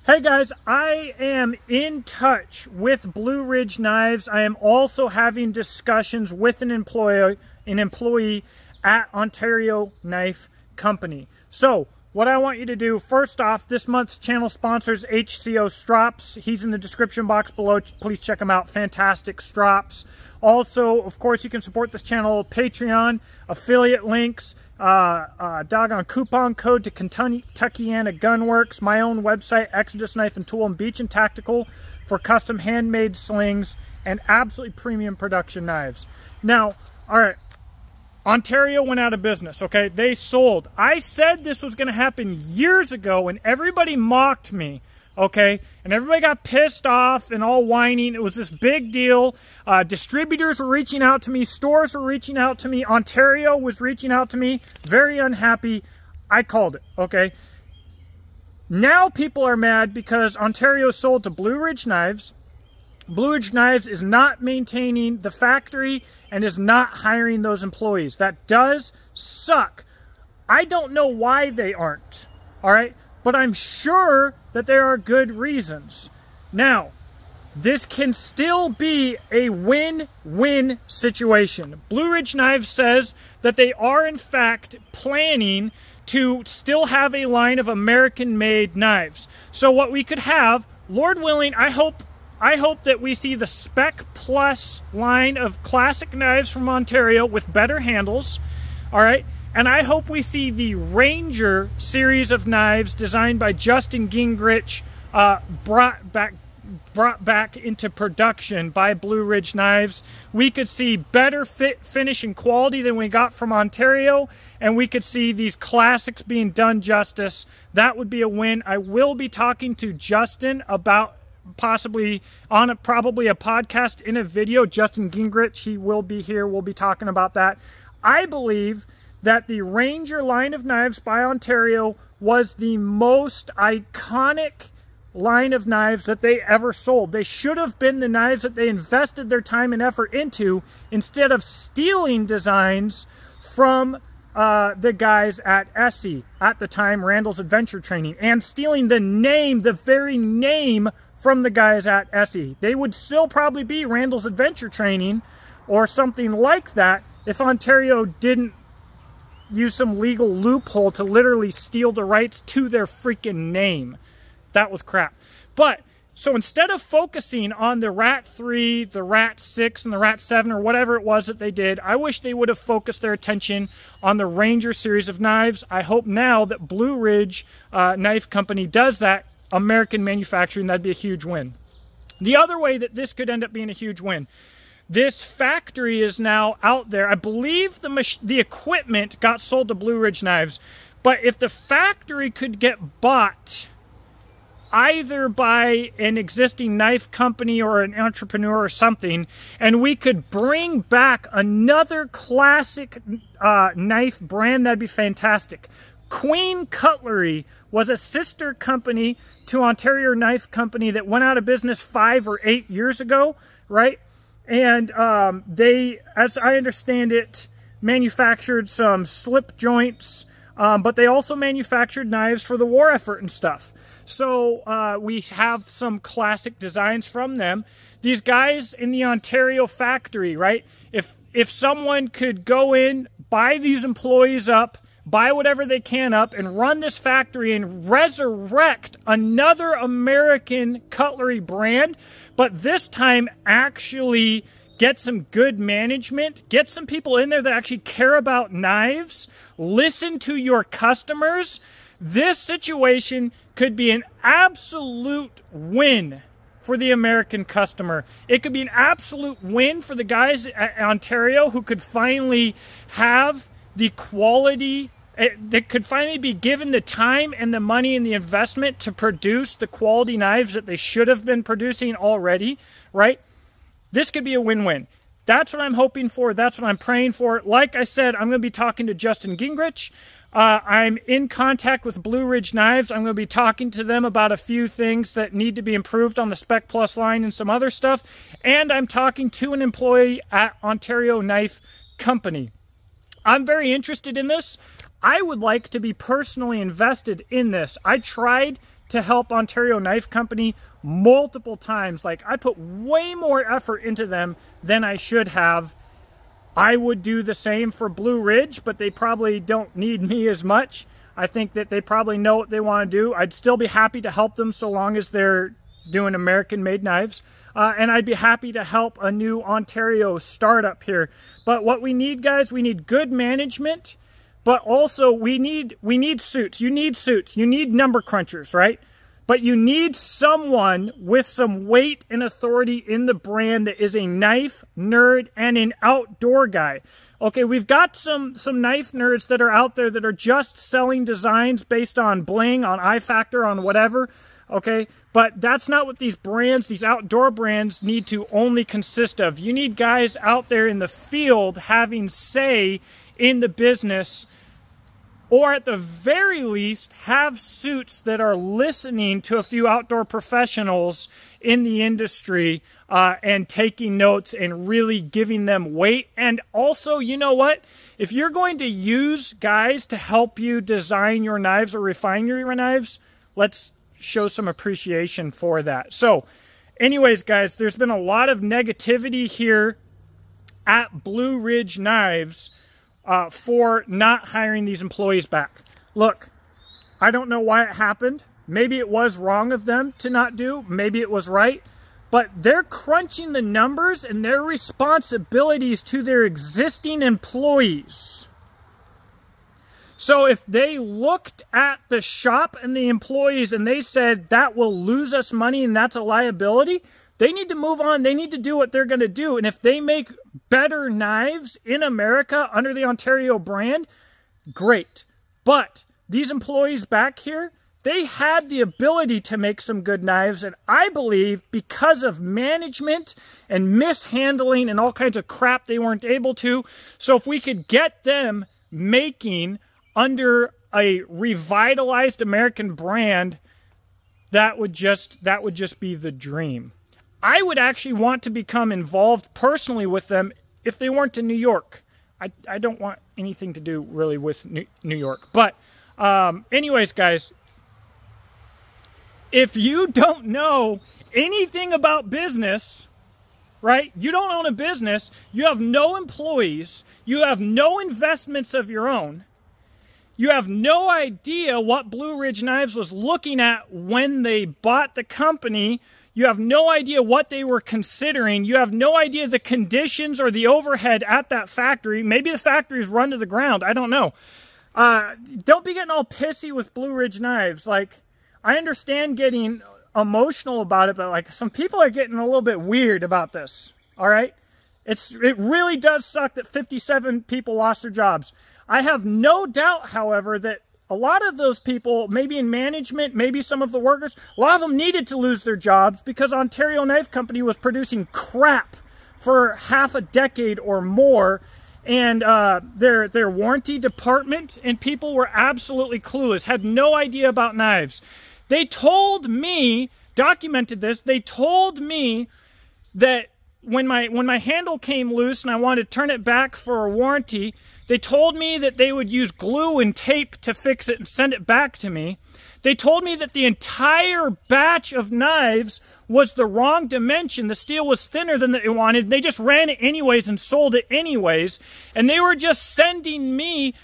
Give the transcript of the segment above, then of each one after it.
Hey guys, I am in touch with Blue Ridge Knives. I am also having discussions with an employee at Ontario Knife Company. So, what I want you to do, first off, this month's channel sponsors HCO Strops. He's in the description box below. Please check him out. Fantastic strops. Also, of course, you can support this channel, Patreon, affiliate links, doggone coupon code to Kentuckiana Gun Works, my own website, Exodus Knife and Tool and Beach and Tactical for custom handmade slings and absolutely premium production knives. Now, all right, Ontario went out of business, okay? They sold. I said this was going to happen years ago and everybody mocked me, okay? And everybody got pissed off and all whining. It was this big deal. Distributors were reaching out to me. Stores were reaching out to me. Ontario was reaching out to me. Very unhappy. I called it, okay? Now people are mad because Ontario sold to Blue Ridge Knives. Blue Ridge Knives is not maintaining the factory and is not hiring those employees. That does suck. I don't know why they aren't, all right? But I'm sure that there are good reasons. Now, this can still be a win-win situation. Blue Ridge Knives says that they are in fact planning to still have a line of American-made knives. So what we could have, Lord willing, I hope that we see the Spec Plus line of classic knives from Ontario with better handles, all right? And I hope we see the Ranger series of knives designed by Justin Gingrich brought back into production by Blue Ridge Knives. We could see better fit, finish, and quality than we got from Ontario, and we could see these classics being done justice. That would be a win. I will be talking to Justin about possibly on probably a podcast in a video. Justin Gingrich, he will be here. We'll be talking about that. I believe that the Ranger line of knives by Ontario was the most iconic line of knives that they ever sold. They should have been the knives that they invested their time and effort into instead of stealing designs from the guys at Odysee, at the time Randall's Adventure Training, and stealing the name, the very name from the guys at Odysee. They would still probably be Randall's Adventure Training or something like that if Ontario didn't use some legal loophole to literally steal the rights to their freaking name. That was crap. But, so instead of focusing on the Rat 3, the Rat 6, and the Rat 7, or whatever it was that they did, I wish they would have focused their attention on the Ranger series of knives. I hope now that Blue Ridge Knife Company does that, American manufacturing, that'd be a huge win. The other way that this could end up being a huge win, this factory is now out there. I believe the equipment got sold to Blue Ridge Knives, but if the factory could get bought either by an existing knife company or an entrepreneur or something, and we could bring back another classic knife brand, that'd be fantastic. Queen Cutlery was a sister company to Ontario Knife Company that went out of business 5 or 8 years ago, right? And they, as I understand it, manufactured some slip joints, but they also manufactured knives for the war effort and stuff. So we have some classic designs from them. These guys in the Ontario factory, right? If someone could go in, buy these employees up, buy whatever they can up, and run this factory and resurrect another American cutlery brand, but this time actually get some good management, get some people in there that actually care about knives, listen to your customers, this situation could be an absolute win for the American customer. It could be an absolute win for the guys at Ontario who could finally have the quality, they could finally be given the time and the money and the investment to produce the quality knives that they should have been producing already, right? This could be a win-win. That's what I'm hoping for. That's what I'm praying for. Like I said, I'm going to be talking to Justin Gingrich. I'm in contact with Blue Ridge Knives. I'm going to be talking to them about a few things that need to be improved on the Spec Plus line and some other stuff. And I'm talking to an employee at Ontario Knife Company. I'm very interested in this. I would like to be personally invested in this. I tried to help Ontario Knife Company multiple times. Like, I put way more effort into them than I should have. I would do the same for Blue Ridge, but they probably don't need me as much. I think that they probably know what they want to do. I'd still be happy to help them so long as they're doing American-made knives. And I'd be happy to help a new Ontario startup here. But what we need, guys, we need good management, but also we need suits. You need suits. You need number crunchers, right? But you need someone with some weight and authority in the brand that is a knife nerd and an outdoor guy. Okay, we've got some knife nerds that are out there that are just selling designs based on bling, on eye factor, on whatever. Okay, but that's not what these brands, these outdoor brands, need to only consist of. You need guys out there in the field having say in the business, or at the very least have suits that are listening to a few outdoor professionals in the industry and taking notes and really giving them weight. And also, you know what? If you're going to use guys to help you design your knives or refine your knives, let's show some appreciation for that. So anyways, guys, there's been a lot of negativity here at Blue Ridge Knives for not hiring these employees back. Look, I don't know why it happened. Maybe it was wrong of them to not do. Maybe it was right. But they're crunching the numbers and their responsibilities to their existing employees. So if they looked at the shop and the employees and they said that will lose us money and that's a liability, they need to move on. They need to do what they're going to do. And if they make better knives in America under the Ontario brand, great. But these employees back here, they had the ability to make some good knives. And I believe because of management and mishandling and all kinds of crap, they weren't able to. So if we could get them making under a revitalized American brand, that would just be the dream. I would actually want to become involved personally with them if they weren't in New York. I don't want anything to do really with New York. But anyways, guys, if you don't know anything about business, right? You don't own a business, you have no employees, you have no investments of your own, you have no idea what Blue Ridge Knives was looking at when they bought the company. You have no idea what they were considering. You have no idea the conditions or the overhead at that factory. Maybe the factory is run to the ground. I don't know. Don't be getting all pissy with Blue Ridge Knives. Like, I understand getting emotional about it, but like some people are getting a little bit weird about this. All right? It really does suck that 57 people lost their jobs. I have no doubt, however, that a lot of those people, maybe in management, maybe some of the workers, a lot of them needed to lose their jobs because Ontario Knife Company was producing crap for half a decade or more. And their warranty department and people were absolutely clueless, had no idea about knives. They told me, documented this, they told me that when my handle came loose and I wanted to turn it back for a warranty, they told me that they would use glue and tape to fix it and send it back to me. They told me that the entire batch of knives was the wrong dimension. The steel was thinner than they wanted. They just ran it anyways and sold it anyways. And they were just sending me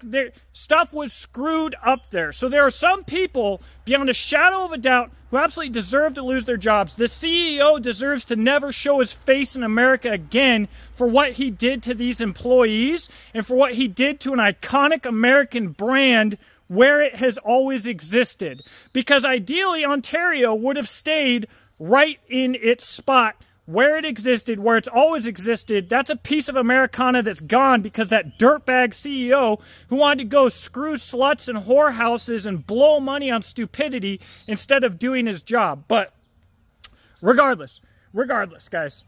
their stuff was screwed up there. So there are some people, beyond a shadow of a doubt, who absolutely deserve to lose their jobs. The CEO deserves to never show his face in America again for what he did to these employees and for what he did to an iconic American brand where it has always existed. Because ideally, Ontario would have stayed right in its spot where it existed, where it's always existed. That's a piece of Americana that's gone because that dirtbag CEO who wanted to go screw sluts and whorehouses and blow money on stupidity instead of doing his job. But regardless, guys,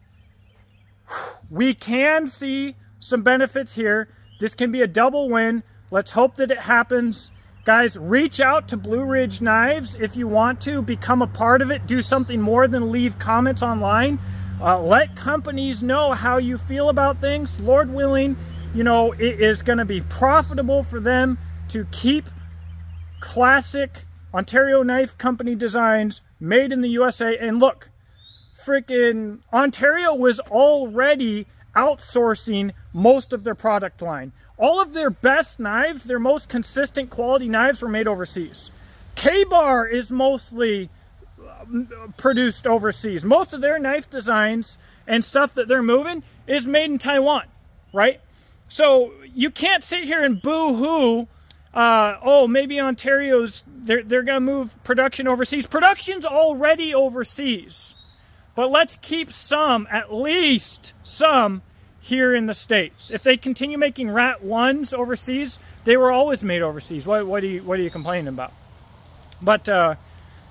we can see some benefits here. This can be a double win. Let's hope that it happens. Guys, reach out to Blue Ridge Knives if you want to become a part of it. Do something more than leave comments online. Let companies know how you feel about things. Lord willing, you know, it is going to be profitable for them to keep classic Ontario Knife Company designs, made in the USA. And look, freaking Ontario was already outsourcing most of their product line. All of their best knives, their most consistent quality knives, were made overseas. K-Bar is mostly produced overseas. Most of their knife designs and stuff that they're moving is made in Taiwan, right? So you can't sit here and boo-hoo, oh, maybe Ontario's, they're going to move production overseas. Production's already overseas. But let's keep some, at least some, here in the States. If they continue making Rat 1s overseas, they were always made overseas. What are you complaining about? But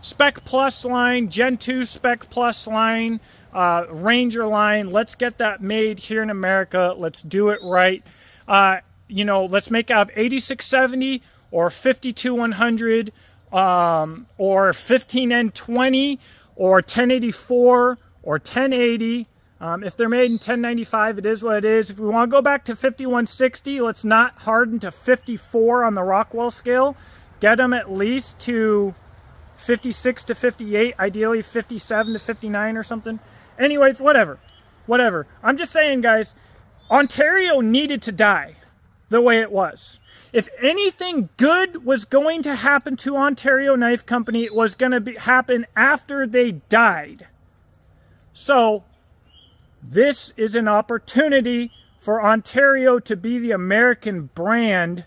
Spec Plus line, Gen 2 Spec Plus line, Ranger line, let's get that made here in America. Let's do it right. You know, let's make out 8670 or 52100 or 15N20 or 1084 or 1080. If they're made in 1095, it is what it is. If we want to go back to 5160, let's not harden to 54 on the Rockwell scale. Get them at least to 56 to 58, ideally 57 to 59 or something. Anyways, whatever. I'm just saying, guys, Ontario needed to die the way it was. If anything good was going to happen to Ontario Knife Company, it was going to happen after they died. So this is an opportunity for Ontario to be the American brand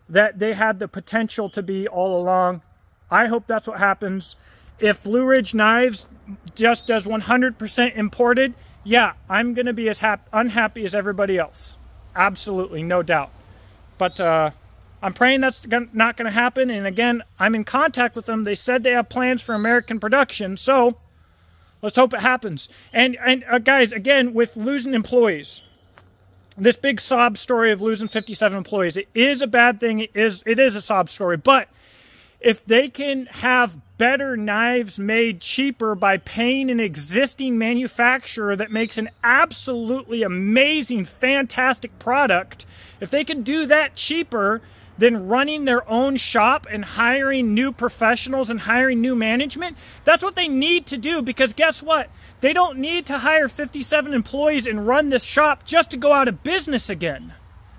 that they had the potential to be all along. I hope that's what happens. If Blue Ridge Knives just does 100% imported, yeah, I'm going to be as unhappy as everybody else. Absolutely, no doubt. But I'm praying that's not going to happen. And again, I'm in contact with them. They said they have plans for American production. So let's hope it happens. And guys, again, with losing employees, this big sob story of losing 57 employees, it is a bad thing. It is a sob story. But if they can have better knives made cheaper by paying an existing manufacturer that makes an absolutely amazing, fantastic product, if they can do that cheaper than running their own shop and hiring new professionals and hiring new management, that's what they need to do. Because guess what? They don't need to hire 57 employees and run this shop just to go out of business again.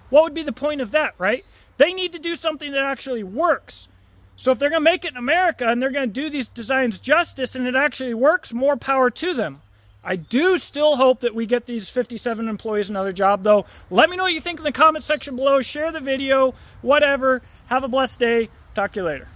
What would be the point of that, right? They need to do something that actually works. So if they're going to make it in America and they're going to do these designs justice and it actually works, more power to them. I do still hope that we get these 57 employees another job, though. Let me know what you think in the comment section below. Share the video, whatever. Have a blessed day. Talk to you later.